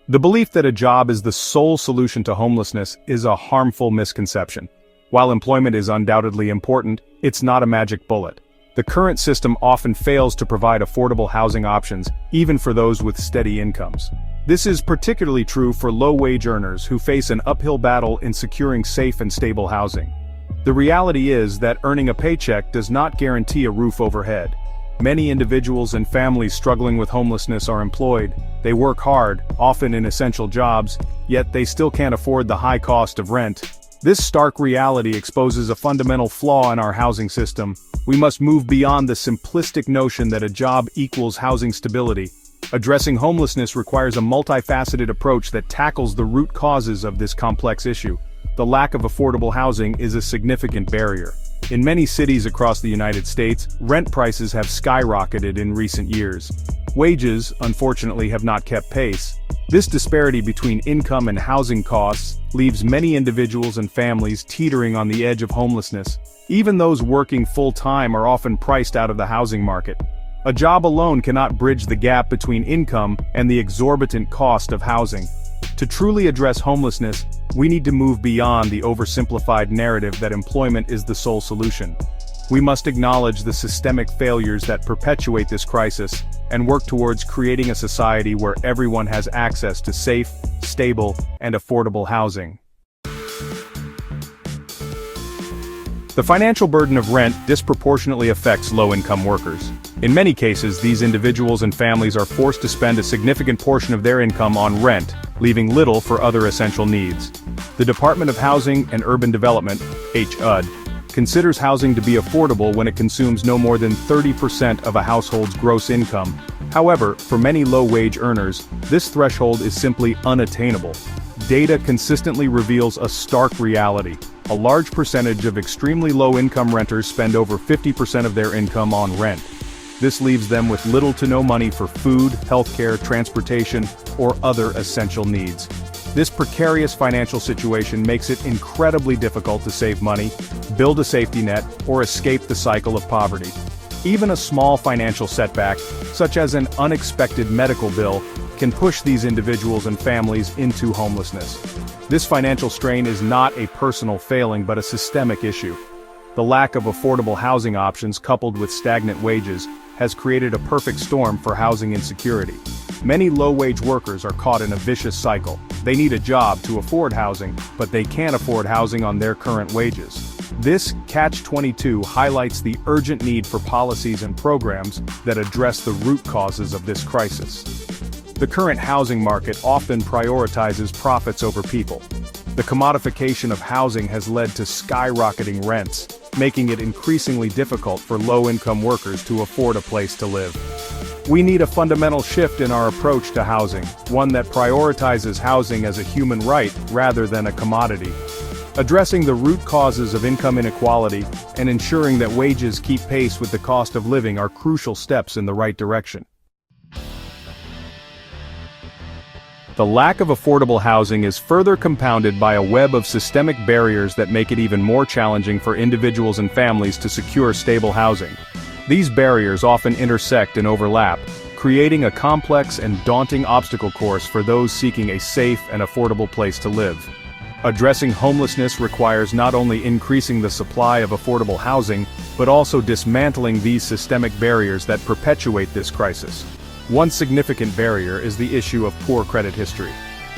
The belief that a job is the sole solution to homelessness is a harmful misconception. While employment is undoubtedly important, it's not a magic bullet. The current system often fails to provide affordable housing options, even for those with steady incomes. This is particularly true for low-wage earners who face an uphill battle in securing safe and stable housing. The reality is that earning a paycheck does not guarantee a roof overhead. Many individuals and families struggling with homelessness are employed. They work hard, often in essential jobs, yet they still can't afford the high cost of rent. This stark reality exposes a fundamental flaw in our housing system. We must move beyond the simplistic notion that a job equals housing stability. Addressing homelessness requires a multifaceted approach that tackles the root causes of this complex issue. The lack of affordable housing is a significant barrier. In many cities across the United States, rent prices have skyrocketed in recent years. Wages, unfortunately, have not kept pace. This disparity between income and housing costs leaves many individuals and families teetering on the edge of homelessness. Even those working full-time are often priced out of the housing market. A job alone cannot bridge the gap between income and the exorbitant cost of housing. To truly address homelessness, we need to move beyond the oversimplified narrative that employment is the sole solution. We must acknowledge the systemic failures that perpetuate this crisis, and work towards creating a society where everyone has access to safe, stable, and affordable housing. The financial burden of rent disproportionately affects low-income workers. In many cases, these individuals and families are forced to spend a significant portion of their income on rent, leaving little for other essential needs. The Department of Housing and Urban Development, HUD, considers housing to be affordable when it consumes no more than 30% of a household's gross income. However, for many low-wage earners, this threshold is simply unattainable. Data consistently reveals a stark reality. A large percentage of extremely low-income renters spend over 50% of their income on rent. This leaves them with little to no money for food, healthcare, transportation, or other essential needs. This precarious financial situation makes it incredibly difficult to save money, build a safety net, or escape the cycle of poverty. Even a small financial setback, such as an unexpected medical bill, can push these individuals and families into homelessness. This financial strain is not a personal failing but a systemic issue. The lack of affordable housing options coupled with stagnant wages has created a perfect storm for housing insecurity. Many low-wage workers are caught in a vicious cycle. They need a job to afford housing, but they can't afford housing on their current wages. This catch-22 highlights the urgent need for policies and programs that address the root causes of this crisis. The current housing market often prioritizes profits over people. The commodification of housing has led to skyrocketing rents, making it increasingly difficult for low-income workers to afford a place to live. We need a fundamental shift in our approach to housing, one that prioritizes housing as a human right rather than a commodity. Addressing the root causes of income inequality and ensuring that wages keep pace with the cost of living are crucial steps in the right direction. The lack of affordable housing is further compounded by a web of systemic barriers that make it even more challenging for individuals and families to secure stable housing. These barriers often intersect and overlap, creating a complex and daunting obstacle course for those seeking a safe and affordable place to live. Addressing homelessness requires not only increasing the supply of affordable housing, but also dismantling these systemic barriers that perpetuate this crisis. One significant barrier is the issue of poor credit history.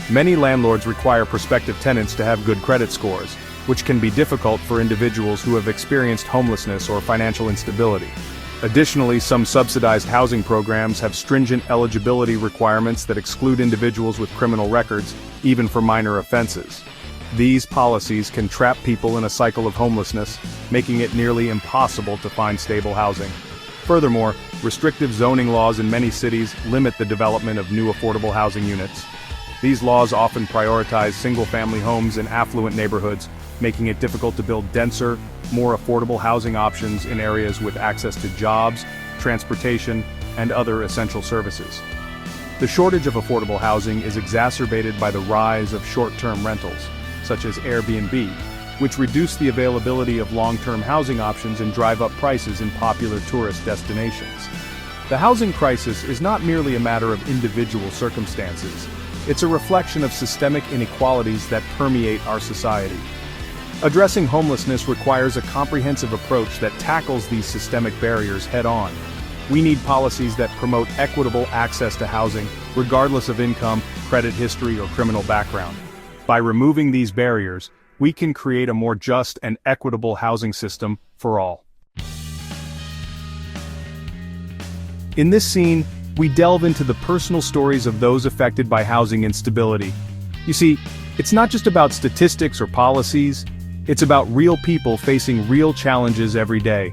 Many landlords require prospective tenants to have good credit scores, which can be difficult for individuals who have experienced homelessness or financial instability. Additionally, some subsidized housing programs have stringent eligibility requirements that exclude individuals with criminal records, even for minor offenses. These policies can trap people in a cycle of homelessness, making it nearly impossible to find stable housing. Furthermore, restrictive zoning laws in many cities limit the development of new affordable housing units. These laws often prioritize single-family homes in affluent neighborhoods, making it difficult to build denser, more affordable housing options in areas with access to jobs, transportation, and other essential services. The shortage of affordable housing is exacerbated by the rise of short-term rentals, such as Airbnb, which reduce the availability of long-term housing options and drive up prices in popular tourist destinations. The housing crisis is not merely a matter of individual circumstances. It's a reflection of systemic inequalities that permeate our society. Addressing homelessness requires a comprehensive approach that tackles these systemic barriers head-on. We need policies that promote equitable access to housing, regardless of income, credit history, or criminal background. By removing these barriers, we can create a more just and equitable housing system for all. In this scene, we delve into the personal stories of those affected by housing instability. You see, it's not just about statistics or policies, it's about real people facing real challenges every day.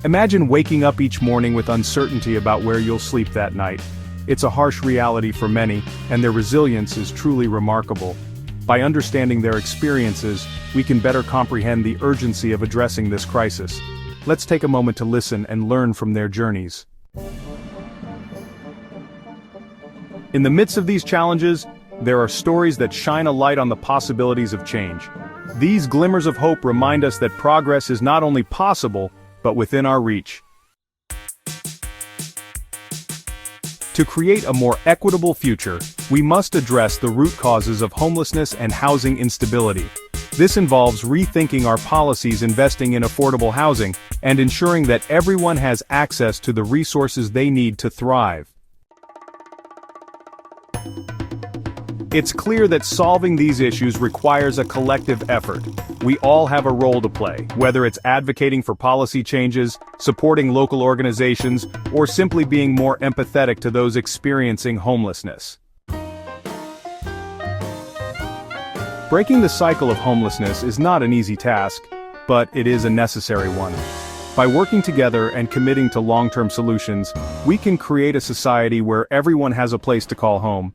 Imagine waking up each morning with uncertainty about where you'll sleep that night. It's a harsh reality for many, and their resilience is truly remarkable. By understanding their experiences, we can better comprehend the urgency of addressing this crisis. Let's take a moment to listen and learn from their journeys. In the midst of these challenges, there are stories that shine a light on the possibilities of change. These glimmers of hope remind us that progress is not only possible, but within our reach. To create a more equitable future, we must address the root causes of homelessness and housing instability. This involves rethinking our policies, investing in affordable housing, and ensuring that everyone has access to the resources they need to thrive. It's clear that solving these issues requires a collective effort. We all have a role to play, whether it's advocating for policy changes, supporting local organizations, or simply being more empathetic to those experiencing homelessness. Breaking the cycle of homelessness is not an easy task, but it is a necessary one. By working together and committing to long-term solutions, we can create a society where everyone has a place to call home,